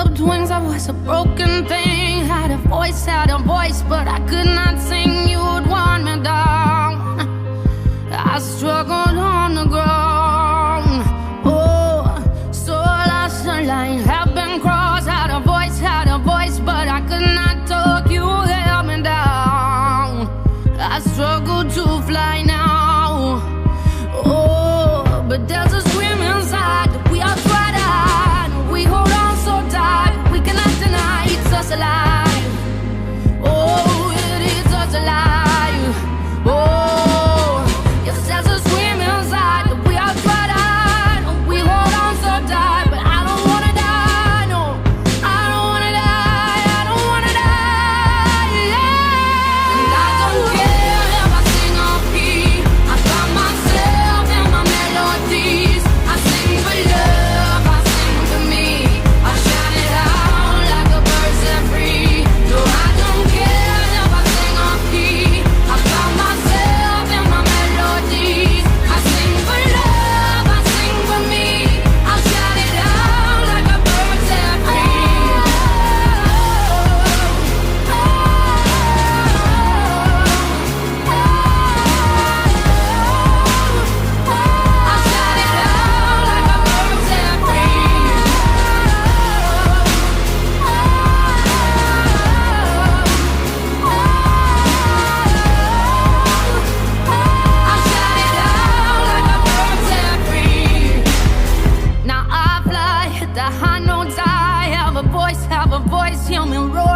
clipped wings, I was a broken thing. Had a voice, but I could not sing. You would want me down. I struggled on the ground. Oh, so lost the line, have been crossed. Had a voice, but I could not talk. You held me down. I struggle to fly now. Oh, but there's a scream inside that we are tried out. We hold on so tight, we cannot deny it's us alive. Oh, it is us alive. Oh, yes, there's a scream inside that we are tried out. We hold on so tight, but I don't wanna die. No, I don't wanna die. I don't wanna die. Yeah. And I don't care if I sing off key. I find myself in my melodies. I sing for love, I sing for me. I shout it out like a bird set free. No, I don't care if I sing off key. I find myself in my melodies. I sing for love, I sing for me. I shout it out like a bird set free. I shout it out like a bird set free. I shout it out like a bird set free. Now I fly, hit the high notes. I have a voice, hear me roar.